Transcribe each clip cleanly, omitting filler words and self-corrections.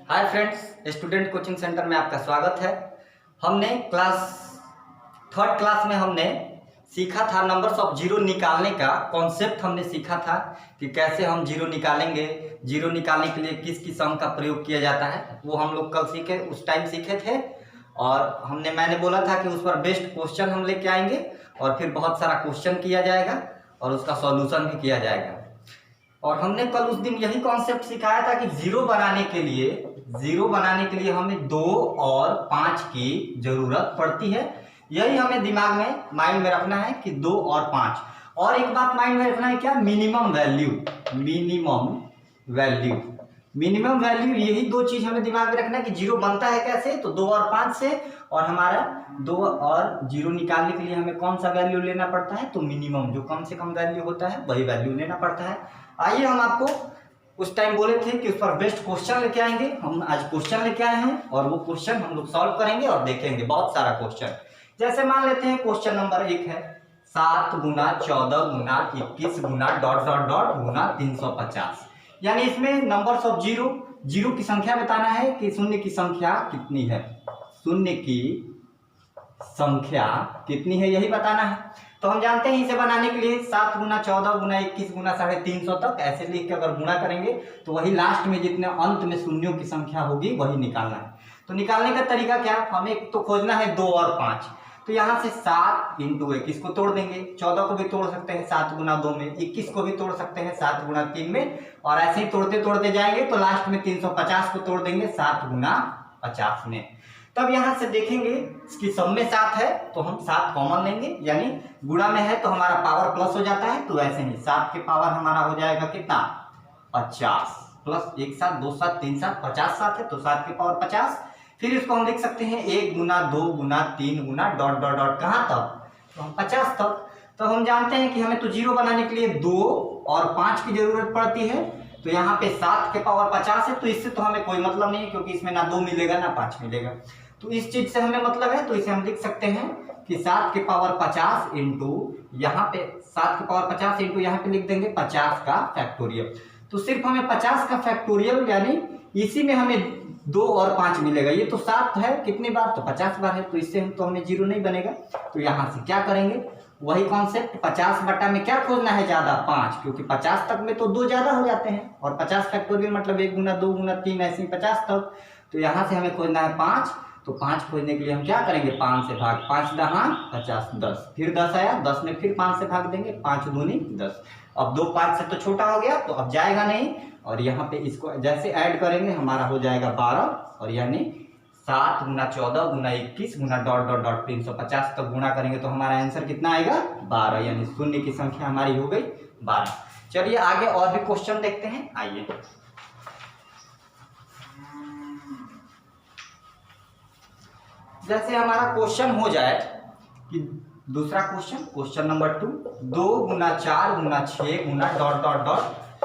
Hi friends, student coaching centre में आपका स्वागत है। हमने थर्ड क्लास में हमने सीखा था नंबर्स ऑफ जीरो निकालने का कॉन्सेप्ट। हमने सीखा था कि कैसे हम जीरो निकालेंगे, जीरो निकालने के लिए किस किस सम का प्रयोग किया जाता है। वो हम लोग कल उस टाइम सीखे थे और मैंने बोला था कि उस पर बेस्ट क्वेश्चन हम लेके आएंगे और फिर बहुत सारा क्वेश्चन किया जाएगा और उसका सॉल्यूशन भी किया जाएगा। और हमने कल उस दिन यही कॉन्सेप्ट सिखाया था कि जीरो बनाने के लिए हमें 2 और 5 की जरूरत पड़ती है। यही हमें दिमाग में माइंड में रखना है कि 2 और 5। और एक बात माइंड में रखना है, क्या? Minimum value. यही दो चीज हमें दिमाग में रखना है कि जीरो बनता है कैसे, तो 2 और 5 से। और हमारा 2 और जीरो निकालने के लिए हमें कौन सा वैल्यू लेना पड़ता है, तो मिनिमम, जो कम से कम वैल्यू होता है वही वैल्यू लेना पड़ता है। आइए, हम आपको उस टाइम बोले थे कि उस पर बेस्ट क्वेश्चन लेके आएंगे। हम आज क्वेश्चन लेके आए हैं और वो क्वेश्चन हम लोग सॉल्व करेंगे और देखेंगे बहुत सारा क्वेश्चन। जैसे मान लेते हैं क्वेश्चन नंबर 1 है 7 गुना 14 गुना 21 गुना ... गुना 350। यानी इसमें नंबर्स ऑफ जीरो की संख्या बताना है कि शून्य की संख्या कितनी है, यही बताना है। तो हम जानते हैं इसे बनाने के लिए 7 गुना 14 गुना 21 गुना 350 तक ऐसे लिख के अगर गुणा करेंगे तो वही लास्ट में जितने अंत में शून्यों की संख्या होगी वही निकालना है। तो निकालने का तरीका क्या? हमें तो खोजना है 2 और 5। तो यहाँ से 7 इंटू 21 को तोड़ देंगे, 14 को भी तोड़ सकते हैं 7 गुना 2 में, 21 को भी तोड़ सकते हैं 7 गुना 3 में, और ऐसे ही तोड़ते तोड़ते जाएंगे तो लास्ट में 350 को तोड़ देंगे 7 गुना 50 में। तब यहां से देखेंगे इसकी सब में 7 है तो हम 7 कॉमन लेंगे, यानी गुणा में है तो हमारा पावर प्लस हो जाता है। तो ऐसे ही 7 के पावर हमारा हो जाएगा कितना, 50, प्लस 1 7 2 7 3 7 50 7 है तो 7 के पावर 50। फिर इसको हम लिख सकते हैं 1 गुना 2 गुना 3 गुना ... कहां तक, तो हम 50 तक। तो हम जानते हैं कि हमें तो जीरो बनाने के लिए 2 और 5 की जरूरत पड़ती है। तो यहाँ पे 7 के पावर 50 है तो इससे तो हमें कोई मतलब नहीं है, क्योंकि इसमें ना 2 मिलेगा ना 5 मिलेगा। तो इस चीज से हमें मतलब है, तो इसे हम लिख सकते हैं कि 7 के पावर 50 इंटू यहाँ पे 7 के पावर 50 इंटू यहाँ पे लिख देंगे 50 का फैक्टोरियल। तो सिर्फ हमें 50 का फैक्टोरियल, यानी इसी में हमें 2 और 5 मिलेगा। ये तो 7 है कितनी बार, तो 50 बार है, तो इससे हम तो हमें जीरो नहीं बनेगा। तो यहाँ से क्या करेंगे, वही कॉन्सेप्ट 50 बटा में क्या खोजना है, ज्यादा 5, क्योंकि 50 तक में तो 2 ज्यादा हो जाते हैं और 50 फैक्टोरियल मतलब 1 गुना 2 गुना 3 ऐसे ही 50 तक। तो यहाँ से हमें खोजना है 5। तो 5 खोजने के लिए हम क्या करेंगे, 5 से भाग, 5 दहा 50, 10, फिर 10 आया, 10 में फिर 5 से भाग देंगे, 5 दूनी 10। अब 2 5 से तो छोटा हो गया तो अब जाएगा नहीं, और यहाँ पे इसको जैसे ऐड करेंगे हमारा हो जाएगा 12, और यानी 7 गुना 14 गुना 21 गुना ... 350 तक गुणा करेंगे तो हमारा आंसर कितना आएगा, 12, यानी शून्य की संख्या हमारी हो गई 12। चलिए आगे और भी क्वेश्चन देखते हैं। आइए, जैसे हमारा क्वेश्चन हो जाए कि दूसरा क्वेश्चन नंबर 2, 2 गुना 4 गुना 6 गुना ...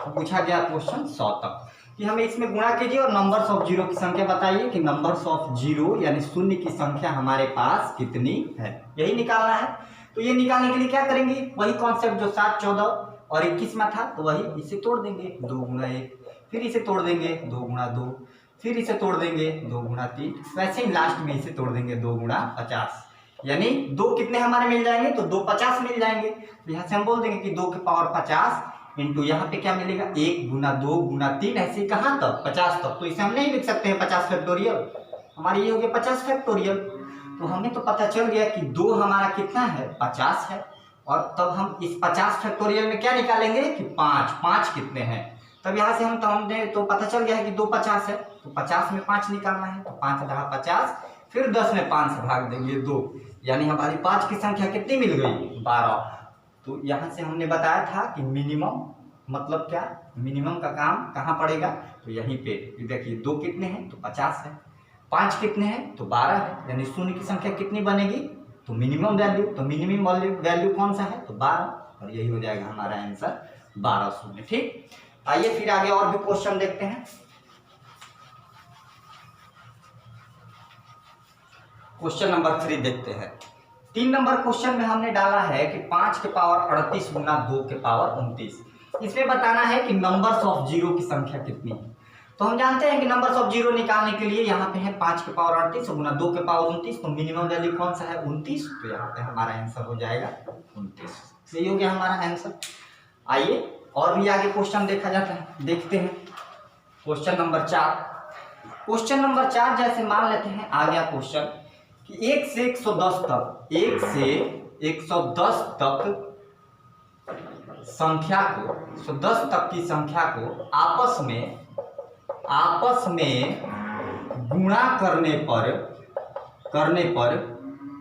पूछा गया क्वेश्चन 100 तक कि हमें इसमें गुणा कीजिए और नंबर्स ऑफ जीरो की संख्या बताइए कि नंबर्स ऑफ जीरो यानी शून्य की संख्या हमारे पास कितनी है, यही निकालना है। तो ये निकालने के लिए क्या करेंगे, वही कॉन्सेप्ट जो 7 14 और 21 में था, तो वही इसे तोड़ देंगे 2 गुना 1, फिर इसे तोड़ देंगे 2 गुना 2, फिर इसे तोड़ देंगे 2 गुना 3, वैसे ही लास्ट में इसे तोड़ देंगे 2 गुना 50, यानी 2 कितने हमारे मिल जाएंगे, तो 2 50 मिल जाएंगे। यहाँ से हम बोल देंगे कि 2 के पावर 50 इंटू यहाँ पे क्या मिलेगा, 1 गुना 2 गुना 3 ऐसे कहाँ तक, 50 तक। तो इसे हम नहीं लिख सकते हैं 50 फैक्टोरियल, हमारी ये हो गया 50 फैक्टोरियल। तो हमें तो पता चल गया कि 2 हमारा कितना है, 50 है। और तब हम इस 50 फैक्टोरियल में क्या निकालेंगे कि 5 कितने हैं। तब यहाँ से हमने तो पता चल गया है कि 2 50 है, तो 50 में 5 निकालना है, तो 5 दहा 50, फिर 10 में 5 से भाग देंगे 2, यानी हमारी 5 की संख्या कितनी मिल गई, 12। तो यहाँ से हमने बताया था कि मिनिमम मतलब क्या, मिनिमम का काम कहाँ पड़ेगा, तो यहीं पे देखिए 2 कितने हैं, तो 50 है, 5 कितने हैं, तो 12 है, यानी शून्य की संख्या कितनी बनेगी, तो मिनिमम वैल्यू। तो मिनिमम वैल्यू कौन सा है, तो 12, और यही हो जाएगा हमारा आंसर 12 शून्य। ठीक, आइए फिर आगे और भी क्वेश्चन देखते हैं। क्वेश्चन नंबर 3 देखते हैं। 3 नंबर क्वेश्चन में हमने डाला है कि 5 के पावर 38 गुना 2 के पावर 29। इसमें बताना है कि नंबर्स ऑफ जीरो की संख्या कितनी है। तो हम जानते हैं कि नंबर्स ऑफ जीरो निकालने के लिए यहाँ पे है 5 के पावर 38 गुना 2 के पावर 29, तो मिनिमम वैल्यू कौन सा है 29, तो यहाँ पे हमारा आंसर हो जाएगा 29। सही हो गया हमारा आंसर। आइए और भी आगे क्वेश्चन देखा जाता है, देखते हैं क्वेश्चन नंबर 4। क्वेश्चन नंबर 4 जैसे मान लेते हैं आ गया क्वेश्चन कि 1 से 110 तक, 1 से 110 तक संख्या को, 110 तक की संख्या को आपस में गुणा करने पर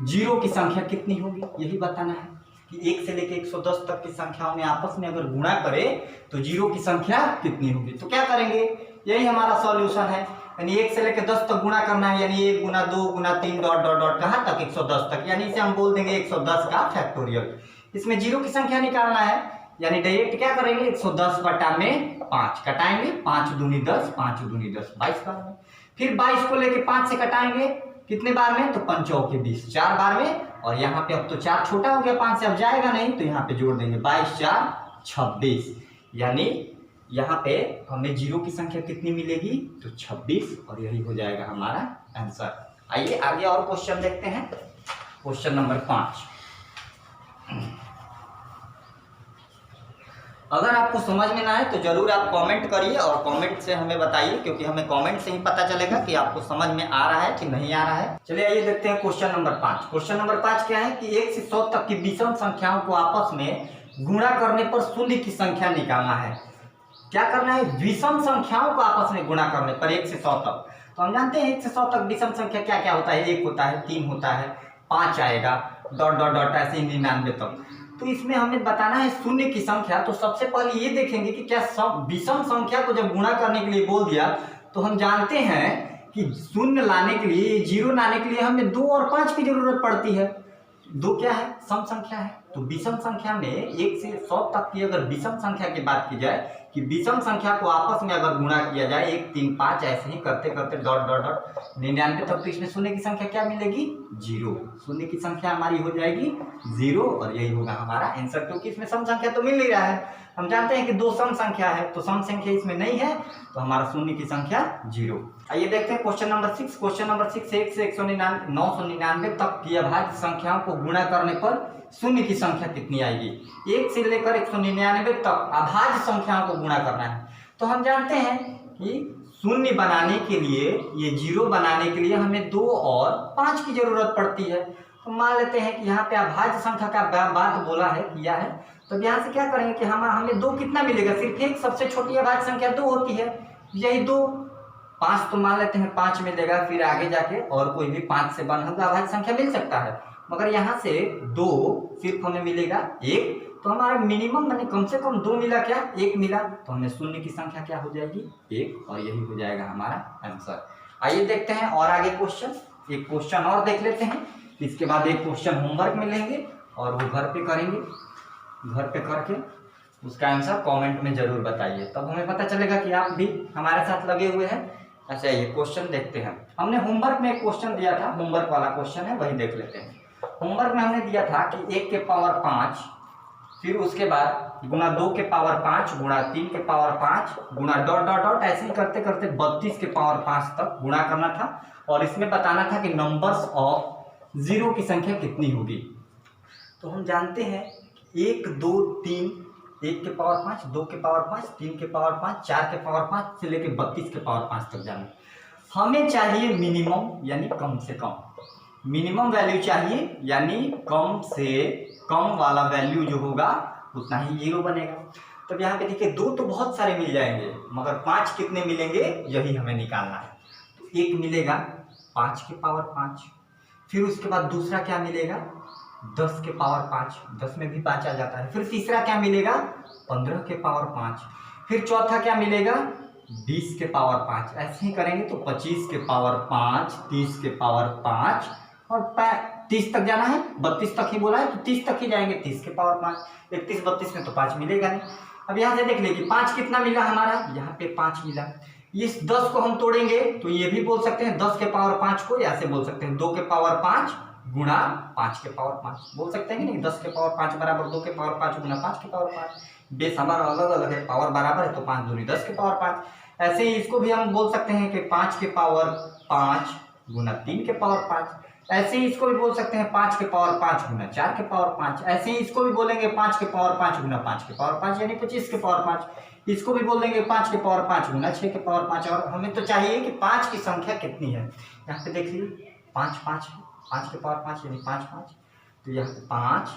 जीरो की संख्या कितनी होगी, यही बताना है कि 1 से लेकर 110 तक की संख्याओं में आपस में अगर गुणा करें तो जीरो की संख्या कितनी होगी। तो क्या करेंगे, यही हमारा सॉल्यूशन है, यानी 1 से लेकर 10 तक गुणा करना है, यानी 1 गुना 2 गुना 3 डॉट डॉट डॉट कहाँ तक 110 तक, यानी इसे हम बोल देंगे 110 का फैक्टोरियल। इसमें जीरो की संख्या निकालना है, यानी डायरेक्ट क्या करेंगे 110 बटा में 5 कटाएंगे, 5 दूनी 10, 5 दूनी 10 22 बार में। फिर 22 को लेके 5 से कटाएंगे कितने बार में, तो 5 चौके 20 4 बार में, और यहाँ पे अब तो 4 छोटा हो गया 5 से, अब जाएगा नहीं, तो यहाँ पे जोड़ देंगे 22 4 26, यानी यहाँ पे हमें जीरो की संख्या कितनी मिलेगी, तो 26, और यही हो जाएगा हमारा आंसर। आइए आगे और क्वेश्चन देखते हैं, क्वेश्चन नंबर 5। अगर आपको समझ में ना आए तो जरूर आप कमेंट करिए और कमेंट से हमें बताइए, क्योंकि हमें कमेंट से ही पता चलेगा कि आपको समझ में आ रहा है कि नहीं आ रहा है। चलिए आइए देखते हैं क्वेश्चन नंबर 5। क्वेश्चन नंबर 5 क्या है कि 1 से 100 तक की विषम संख्याओं को आपस में गुणा करने पर शून्य की संख्या निकालना है। क्या करना है, विषम संख्याओं को आपस में गुणा करने पर 1 से 100 तक। तो हम जानते हैं 1 से 100 तक विषम संख्या क्या क्या होता है, 1 होता है, 3 होता है, 5 आएगा, डॉट डॉट डॉट ऐसे 99 तक। तो इसमें हमें बताना है शून्य की संख्या। तो सबसे पहले ये देखेंगे कि क्या विषम संख्या को जब गुणा करने के लिए बोल दिया तो हम जानते हैं कि शून्य लाने के लिए, जीरो लाने के लिए हमें 2 और 5 की जरूरत पड़ती है। 2 क्या है, सम संख्या है। तो विषम संख्या में 1 से 100 तक की अगर विषम संख्या की बात की जाए कि विषम संख्या को आपस में अगर गुणा किया जाए 1 3 5 ऐसे ही करते करते डॉट डॉट डॉट 99 तक, तो इसमें शून्य की संख्या क्या मिलेगी, 0। शून्य की संख्या हमारी हो जाएगी 0, और यही होगा हमारा आंसर, क्योंकि इसमें सम संख्या तो मिल नहीं रहा है। हम जानते हैं कि 2 सम संख्या है, तो सम संख्या इसमें नहीं है, तो हमारा शून्य की संख्या 0। आइए देखते हैं क्वेश्चन नंबर 6। क्वेश्चन नंबर 6, 1 से 999 तक की अभाज्य संख्याओं को गुणा करने पर शून्य की संख्या कितनी आएगी। 1 से लेकर 199 तक अभाज्य संख्याओं को गुणा करना है। तो हम जानते हैं कि शून्य बनाने के लिए, ये 0 बनाने के लिए हमें 2 और 5 की जरूरत पड़ती है। तो मान लेते हैं कि यहाँ पे अभाज्य संख्या का बात बोला है, किया है, तो यहाँ से क्या करेंगे कि हमें 2 कितना मिलेगा, सिर्फ एक सबसे छोटी अभाज्य संख्या 2 होती है, यही 2। 5 तो मान लेते हैं 5 मिलेगा, फिर आगे जाके और कोई भी 5 से बना हुआ अभाज्य संख्या मिल सकता है, मगर यहाँ से 2 सिर्फ हमें मिलेगा 1। तो हमारा मिनिमम माने कम से कम 2 मिला, क्या 1 मिला, तो हमें शून्य की संख्या क्या हो जाएगी 1, और यही हो जाएगा हमारा आंसर। आइए देखते हैं और आगे क्वेश्चन, एक क्वेश्चन और देख लेते हैं, इसके बाद एक क्वेश्चन होमवर्क मिलेंगे और वो घर पे करेंगे। घर पे करके उसका आंसर कमेंट में जरूर बताइए, तब हमें पता चलेगा कि आप भी हमारे साथ लगे हुए हैं। अच्छा ये क्वेश्चन देखते हैं, हमने होमवर्क में एक क्वेश्चन दिया था, होमवर्क वाला क्वेश्चन है, वही देख लेते हैं। होमवर्क में हमने दिया था कि 1 के पावर 5, फिर उसके बाद गुना 2 के पावर 5 गुणा 3 के पावर 5 गुणा डॉट डॉट डॉट ऐसे ही करते करते 32 के पावर 5 तक गुणा करना था, और इसमें बताना था कि नंबर्स ऑफ जीरो की संख्या कितनी होगी। तो हम जानते हैं 1 2 3, 1 के पावर 5, 2 के पावर 5, 3 के पावर 5, 4 के पावर 5 से लेकर 32 के पावर 5 तक जाना। हमें चाहिए मिनिमम, यानी कम से कम मिनिमम वैल्यू चाहिए, यानी कम से कम वाला वैल्यू जो होगा उतना ही 0 बनेगा। तब यहाँ पे देखिए 2 तो बहुत सारे मिल जाएंगे, मगर 5 कितने मिलेंगे यही हमें निकालना है। तो 1 मिलेगा 5 के पावर 5, फिर उसके बाद दूसरा क्या मिलेगा 10 के पावर 5, 10 में भी 5 आ जाता है, फिर तीसरा क्या मिलेगा 15 के पावर 5, फिर चौथा क्या मिलेगा 20 के पावर 5, ऐसे ही करेंगे तो 25 के पावर 5, 30 के पावर 5, और 30 तक जाना है, 32 तक ही बोला है तो 30 तक ही जाएंगे, 30 के पावर 5, 31 32 में तो 5 मिलेगा नहीं। अब यहाँ से देख ले कि 5 कितना मिला हमारा, यहाँ पे 5 मिला। इस 10 को हम तोड़ेंगे तो ये भी बोल सकते हैं 10 के पावर 5 को, ऐसे बोल सकते हैं 2 के पावर 5 गुणा 5 के पावर 5, बोल सकते हैं कि नहीं, 10 के पावर 5 बराबर 2 के पावर 5 गुणा 5 के पावर 5। बेस हमारा अलग अलग है, पावर बराबर है तो 5 दूनी 10 के पावर 5, ऐसे ही इसको भी हम बोल सकते हैं कि 5 के पावर 5 गुना 3 के पावर 5। ऐसे ही इसको भी बोल सकते हैं 5 के पावर 5 गुना 4 के पावर 5। ऐसे ही इसको भी बोलेंगे 5 के पावर 5 गुना 5 के पावर 5 यानी 25 के पावर 5। इसको भी बोल देंगे 5 के पावर 5 गुना 6 के पावर 5। और हमें तो चाहिए कि 5 की संख्या कितनी है। यहाँ पे देख लीजिए 5 5 5 के पावर 5 यानी 5 5। तो यहाँ 5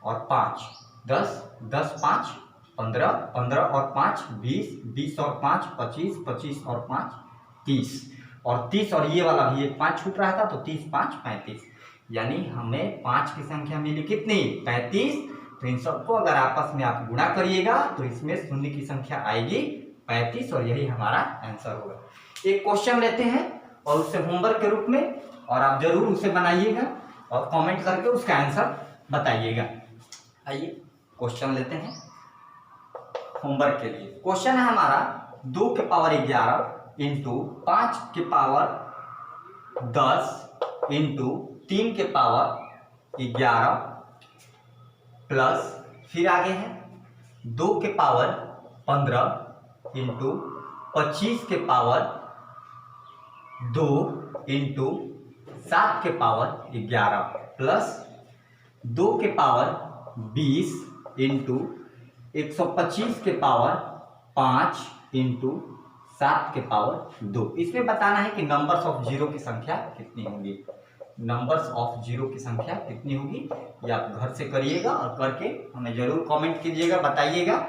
और 5 10 10 5 15 15 और 5 20 20 और 5 25 25 और 5 30 और 30 और ये वाला भी एक 5 छूट रहा था तो 30 5 35 यानी हमें 5 की संख्या मिली कितनी 35। तो इन सबको अगर आपस में आप गुणा करिएगा तो इसमें शून्य की संख्या आएगी 35 और यही हमारा आंसर होगा। एक क्वेश्चन लेते हैं और उससे होमवर्क के रूप में और आप जरूर उसे बनाइएगा और कमेंट करके उसका आंसर बताइएगा। आइए क्वेश्चन लेते हैं होमवर्क के लिए। क्वेश्चन है हमारा 2 के पावर 11 इंटू 5 के पावर 10 इंटू 3 के पावर 11 प्लस फिर आगे है 2 के पावर 15 इंटू 25 के पावर 2 इंटू 7 के पावर 11 प्लस 2 के पावर 20 इंटू 125 के पावर 5 इंटू 7 के पावर 2। इसमें बताना है कि नंबर्स ऑफ जीरो की संख्या कितनी होगी। नंबर्स ऑफ जीरो की संख्या कितनी होगी ये आप घर से करिएगा और करके हमें जरूर कमेंट कीजिएगा, बताइएगा।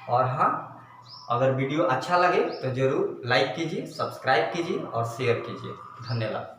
और हाँ, अगर वीडियो अच्छा लगे तो जरूर लाइक कीजिए, सब्सक्राइब कीजिए और शेयर कीजिए। धन्यवाद।